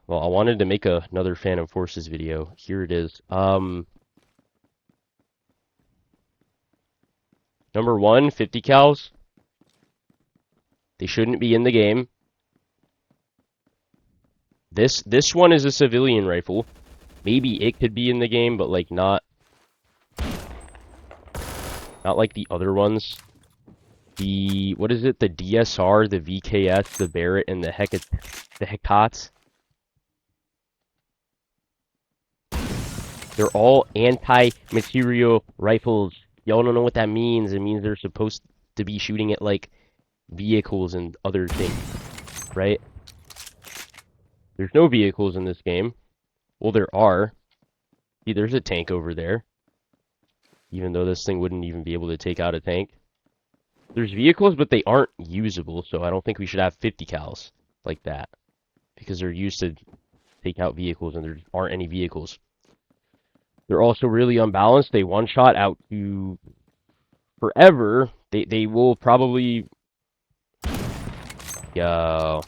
Well, I wanted to make another Phantom Forces video. Here it is. Number one, 50 cals. They shouldn't be in the game. This one is a civilian rifle. Maybe it could be in the game, but like not like the other ones. The what is it? The DSR, the VKS, the Barrett, and the Hekats. They're all anti-material rifles. Y'all don't know what that means. It means they're supposed to be shooting at like vehicles and other things, right? There's no vehicles in this game. Well, there are. See, there's a tank over there. Even though this thing wouldn't even be able to take out a tank. There's vehicles, but they aren't usable, so I don't think we should have 50 cals like that. Because they're used to take out vehicles, and there aren't any vehicles. They're also really unbalanced. They one-shot out to forever. They will probably... Yo.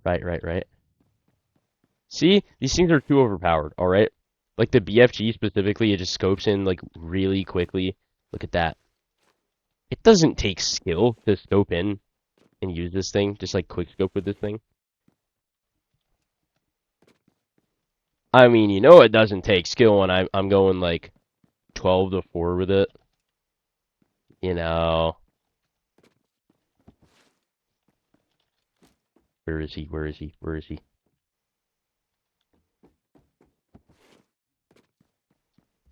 Right. See? These things are too overpowered, alright? Like the BFG specifically, it just scopes in like really quickly. Look at that. It doesn't take skill to scope in and use this thing. Just like quick scope with this thing. I mean, you know it doesn't take skill when I'm going like 12 to 4 with it. You know. Where is he? Where is he? Where is he?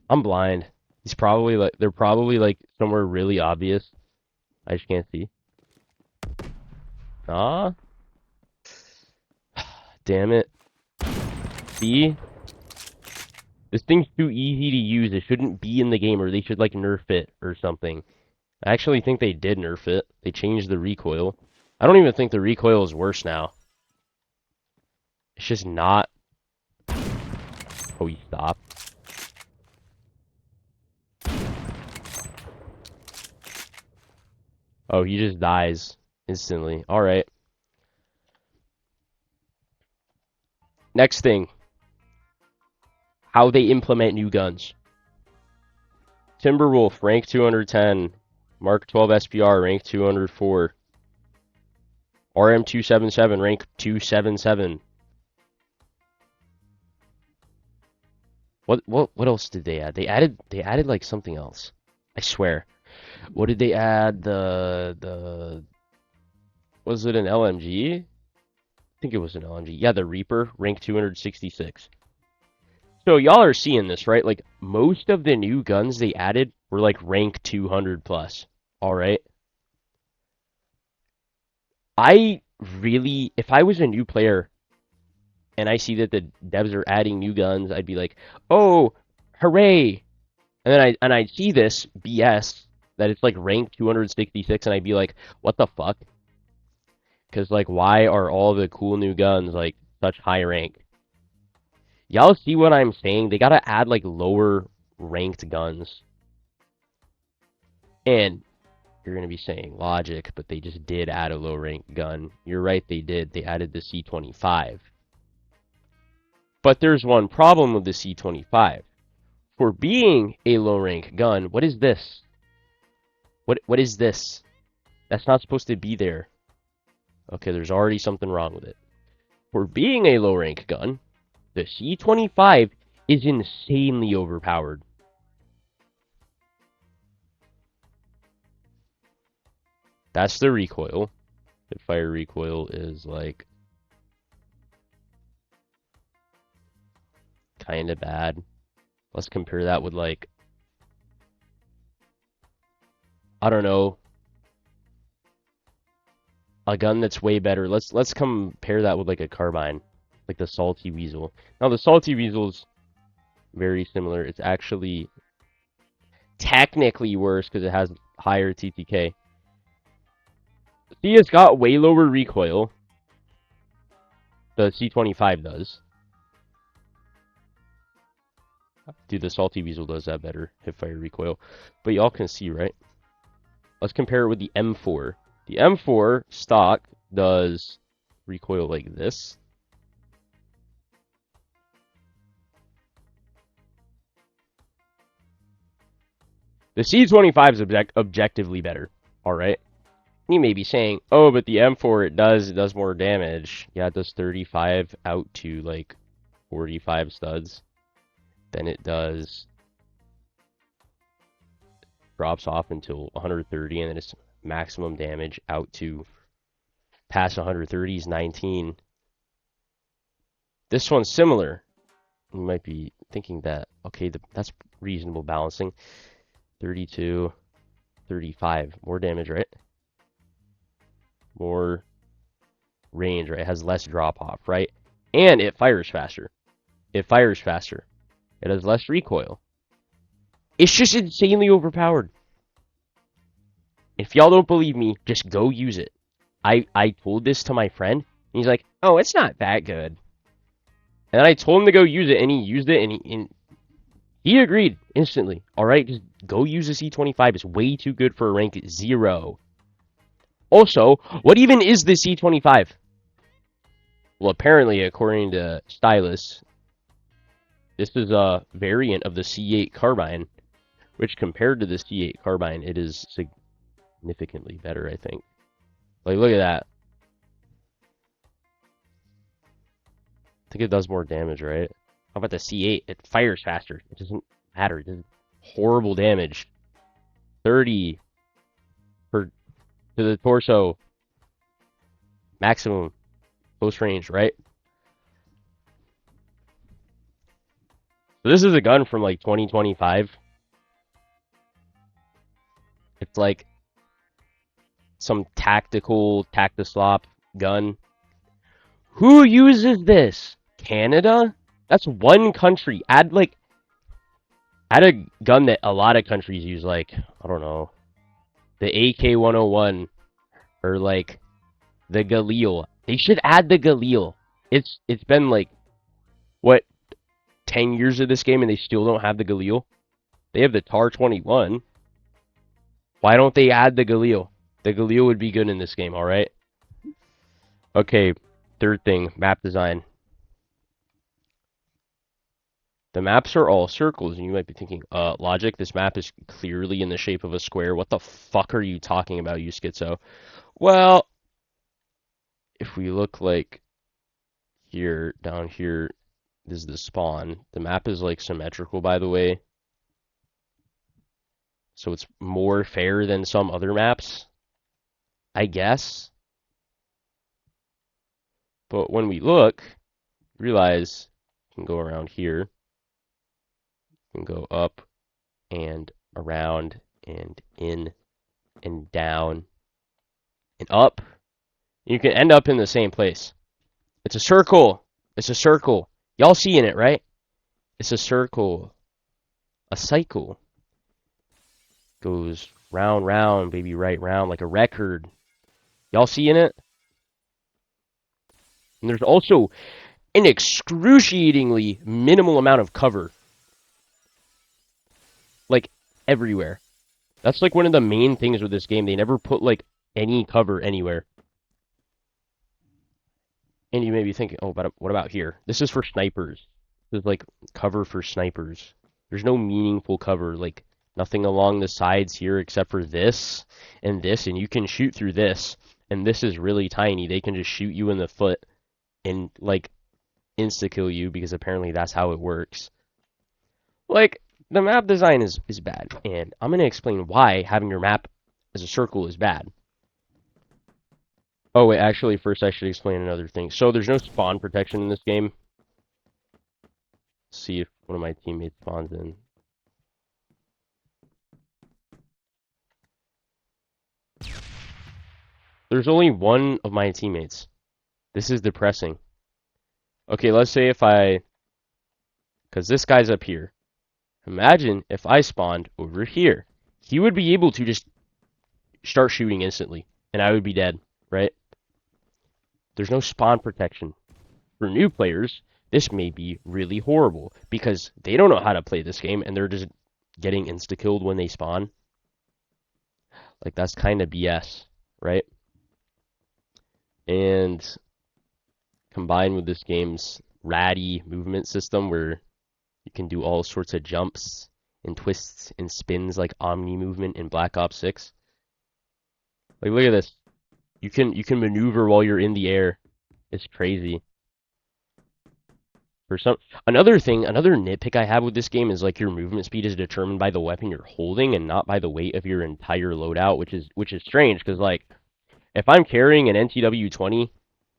I'm blind. They're probably like somewhere really obvious. I just can't see. Ah, damn it. See? This thing's too easy to use. It shouldn't be in the game, or they should like nerf it or something. I actually think they did nerf it. They changed the recoil. I don't even think the recoil is worse now. It's just not. Oh, he stopped. Oh, he just dies instantly. Alright. Next thing. How they implement new guns. Timberwolf, rank 210. Mark 12 SPR, rank 204. RM277, rank 277. What else did they add? They added like something else. I swear. What did they add? The was it an LMG? I think it was an LMG. Yeah, the Reaper, rank 266. So y'all are seeing this, right? Like most of the new guns they added were like rank 200 plus. All right. If I was a new player and I see that the devs are adding new guns, I'd be like, "Oh, hooray!" And I'd see this BS that it's like rank 266, and I'd be like, "What the fuck?" Because like, why are all the cool new guns like such high rank? Y'all see what I'm saying? They gotta add like lower ranked guns. And you're gonna be saying logic, but they just did add a low ranked gun. You're right, they did. They added the C25. But there's one problem with the C25. For being a low rank gun, what is this? What is this? That's not supposed to be there. Okay, there's already something wrong with it. For being a low rank gun, the C25 is insanely overpowered. That's the recoil. The fire recoil is like kind of bad. Let's compare that with like, I don't know, a gun that's way better. Let's compare that with like a carbine, like the Salty Weasel. Now the Salty Weasel's very similar. It's actually technically worse because it has higher TTK. See, it's got way lower recoil. The C25 does. Dude, the Salty Weasel does that better, hipfire recoil. But y'all can see, right? Let's compare it with the M4. The M4 stock does recoil like this. The C25 is objectively better. All right. You may be saying, oh, but the M4 it does more damage. Yeah, it does 35 out to like 45 studs. Then it does drops off until 130, and then its maximum damage out to past 130 is 19. This one's similar. You might be thinking that, okay, that's reasonable balancing. 32, 35, more damage, right? More range, right? It has less drop off, right? And it fires faster. It fires faster. It has less recoil. It's just insanely overpowered. If y'all don't believe me, just go use it. I told this to my friend, and he's like, oh, it's not that good. And then I told him to go use it, and he used it, and he agreed instantly. All right, just go use the C25. It's way too good for a rank 0. Also, what even is the C25? Well, apparently, according to Stylus, this is a variant of the C8 carbine, which compared to the C8 carbine, it is significantly better, I think. Like, look at that. I think it does more damage, right? How about the C8? It fires faster. It doesn't matter. It does horrible damage. 30 to the torso. Maximum. Close range, right? So this is a gun from like 2025. It's like some tactical tactislop gun. Who uses this? Canada? That's one country. Add a gun that a lot of countries use, like, I don't know, the AK-101 or like the Galil. They should add the Galil. It's been like what, 10 years of this game and they still don't have the Galil? They have the TAR-21. Why don't they add the Galil? The Galil would be good in this game, alright? Okay, third thing, map design. The maps are all circles, and you might be thinking, logic, this map is clearly in the shape of a square. What the fuck are you talking about, you schizo? Well, if we look like here, down here, this is the spawn. The map is like symmetrical, by the way. So it's more fair than some other maps, I guess. But when we look, realize we can go around here. We can go up and around and in and down and up. You can end up in the same place. It's a circle. It's a circle. Y'all seeing it, right? It's a circle. A cycle. Goes round, round, baby, right round, like a record. Y'all seeing it? And there's also an excruciatingly minimal amount of cover. Like, everywhere. That's like one of the main things with this game. They never put like any cover anywhere. And you may be thinking, oh, but what about here? This is for snipers. This is like cover for snipers. There's no meaningful cover, like nothing along the sides here except for this, and you can shoot through this, and this is really tiny. They can just shoot you in the foot and like insta-kill you because apparently that's how it works. Like, the map design is bad, and I'm going to explain why having your map as a circle is bad. Oh, wait, actually, first I should explain another thing. So, there's no spawn protection in this game. Let's see if one of my teammates spawns in. There's only one of my teammates. This is depressing. Okay, let's say if because this guy's up here. Imagine if I spawned over here. He would be able to just start shooting instantly, and I would be dead, right? There's no spawn protection. For new players, this may be really horrible, because they don't know how to play this game, and they're just getting insta-killed when they spawn. Like, that's kind of BS, right? And combined with this game's ratty movement system, where you can do all sorts of jumps and twists and spins like Omni movement in Black Ops 6. Like look at this. You can maneuver while you're in the air. It's crazy. For some another thing, another nitpick I have with this game is like your movement speed is determined by the weapon you're holding and not by the weight of your entire loadout, which is strange because like if I'm carrying an NTW-20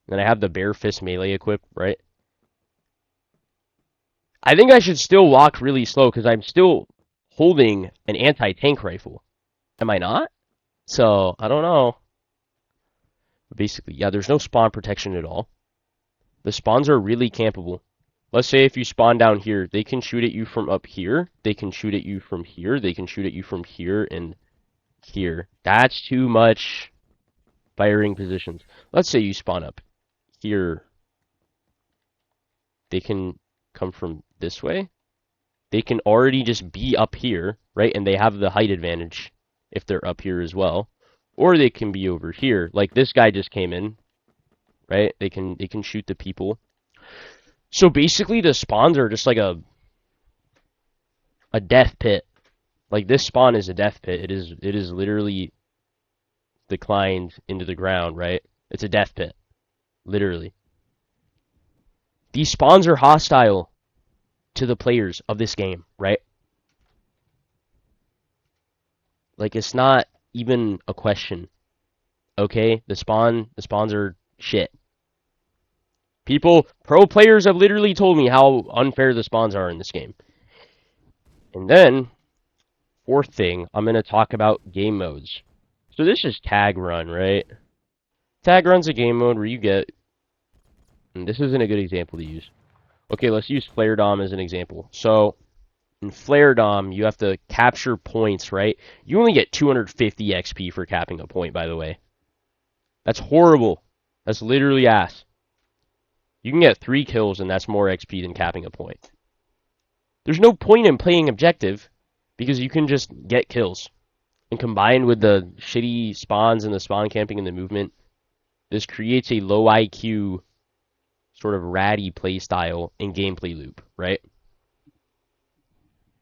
and I have the bare fist melee equipped, right? I think I should still walk really slow because I'm still holding an anti-tank rifle. Am I not? So, I don't know. Basically, yeah, there's no spawn protection at all. The spawns are really campable. Let's say if you spawn down here, they can shoot at you from up here. They can shoot at you from here. They can shoot at you from here and here. That's too much firing positions. Let's say you spawn up here. They can come from this way. They can already just be up here, right? And they have the height advantage if they're up here as well. Or they can be over here. Like this guy just came in, right? They can shoot the people. So basically the spawns are just like a death pit. Like this spawn is a death pit. It is literally declined into the ground, right? It's a death pit. Literally. These spawns are hostile to the players of this game, right? Like it's not even a question. Okay? The spawns are shit. Pro players have literally told me how unfair the spawns are in this game. And then, fourth thing, I'm going to talk about game modes. So this is Tag Run, right? Tag Run's a game mode where you get, and this isn't a good example to use. Okay, let's use Flare Dom as an example. So, in Flare Dom, you have to capture points, right? You only get 250 XP for capping a point, by the way. That's horrible. That's literally ass. You can get 3 kills, and that's more XP than capping a point. There's no point in playing objective, because you can just get kills. And combined with the shitty spawns and the spawn camping and the movement, this creates a low IQ, sort of ratty playstyle and gameplay loop, right?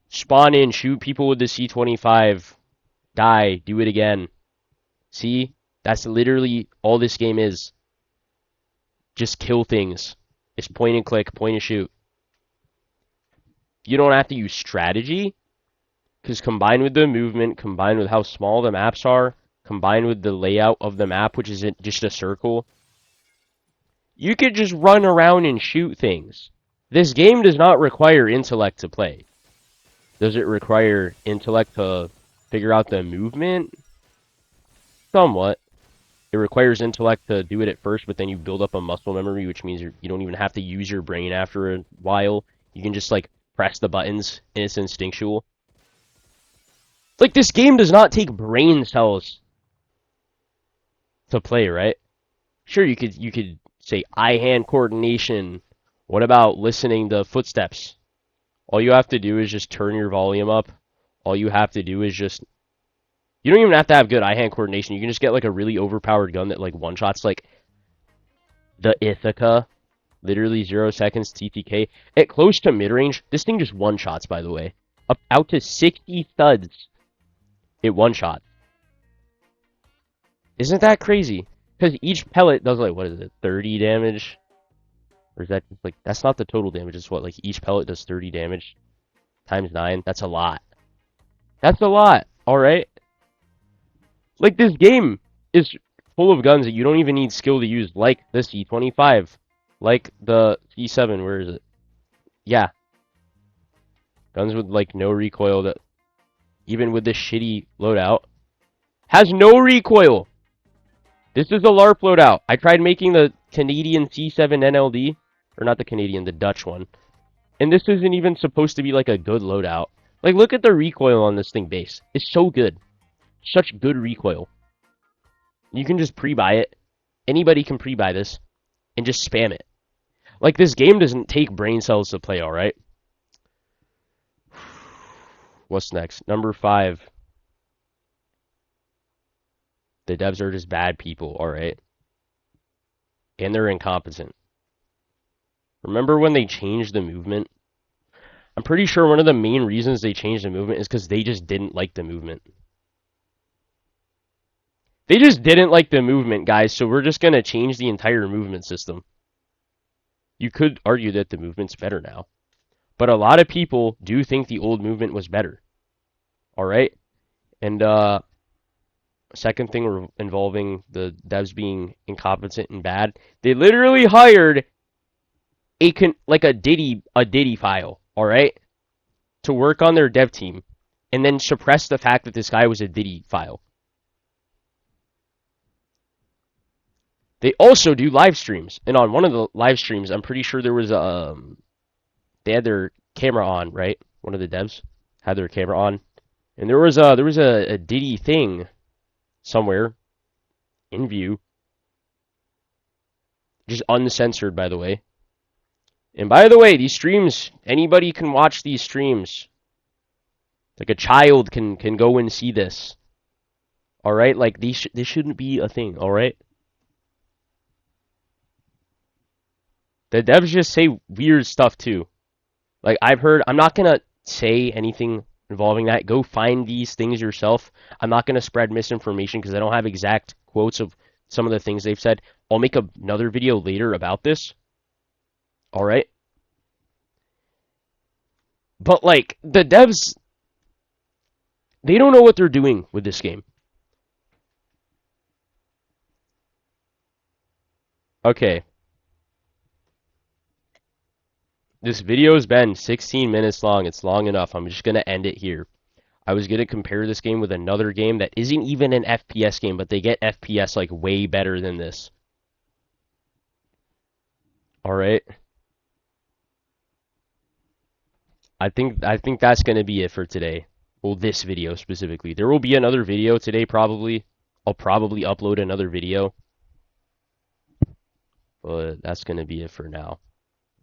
Spawn in, shoot people with the C25, die, do it again. See? That's literally all this game is. Just kill things. It's point and click, point and shoot. You don't have to use strategy, because combined with the movement, combined with how small the maps are, combined with the layout of the map, which is just a circle, you could just run around and shoot things. This game does not require intellect to play. Does it require intellect to figure out the movement? Somewhat. It requires intellect to do it at first, but then you build up a muscle memory, which means you don't even have to use your brain after a while. You can just, like, press the buttons, and it's instinctual. Like, this game does not take brain cells to play, right? Sure, you could say eye-hand coordination. What about listening to footsteps? All you have to do is just turn your volume up. All you have to do is just... You don't even have to have good eye-hand coordination. You can just get, like, a really overpowered gun that, like, one-shots, like, the Ithaca. Literally 0 seconds TTK. At close to mid-range, this thing just one-shots, by the way. Out to 60 thuds. It one-shot. Isn't that crazy? Because each pellet does, like, what is it, 30 damage? Or is that, like, that's not the total damage. It's what, like, each pellet does 30 damage times 9? That's a lot. That's a lot, alright? Like, this game is full of guns that you don't even need skill to use, like the C25. Like the C7, where is it? Yeah. Guns with, like, no recoil that, even with this shitty loadout, has no recoil! This is a LARP loadout. I tried making the Canadian C7 NLD, or not the Canadian, the Dutch one. And this isn't even supposed to be, like, a good loadout. Like, look at the recoil on this thing base. It's so good. Such good recoil. You can just pre-buy it. Anybody can pre-buy this. And just spam it. Like, this game doesn't take brain cells to play, alright? What's next? Number 5. The devs are just bad people, alright? And they're incompetent. Remember when they changed the movement? I'm pretty sure one of the main reasons they changed the movement is because they just didn't like the movement. They just didn't like the movement, guys, so we're just going to change the entire movement system. You could argue that the movement's better now. But a lot of people do think the old movement was better. Alright? And, second thing involving the devs being incompetent and bad, they literally hired a Diddy file, alright? To work on their dev team. And then suppress the fact that this guy was a Diddy file. They also do live streams, and on one of the live streams, I'm pretty sure there was they had their camera on, right? One of the devs had their camera on, and there was a Diddy thing somewhere in view, just uncensored, by the way. And by the way, these streams, anybody can watch these streams. Like a child can go and see this. All right, like this shouldn't be a thing. All right. The devs just say weird stuff too. Like I've heard, I'm not gonna say anything involving that. Go find these things yourself. I'm not gonna spread misinformation because I don't have exact quotes of some of the things they've said. I'll make another video later about this. All right. But like the devs, they don't know what they're doing with this game. Okay. This video's been 16 minutes long. It's long enough. I'm just going to end it here. I was going to compare this game with another game that isn't even an FPS game, but they get FPS like way better than this. Alright. I think that's going to be it for today. Well, this video specifically. There will be another video today probably. I'll probably upload another video. But that's going to be it for now.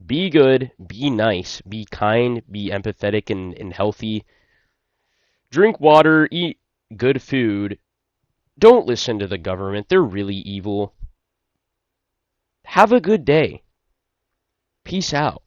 Be good, be nice, be kind, be empathetic and healthy. Drink water, eat good food. Don't listen to the government. They're really evil. Have a good day. Peace out.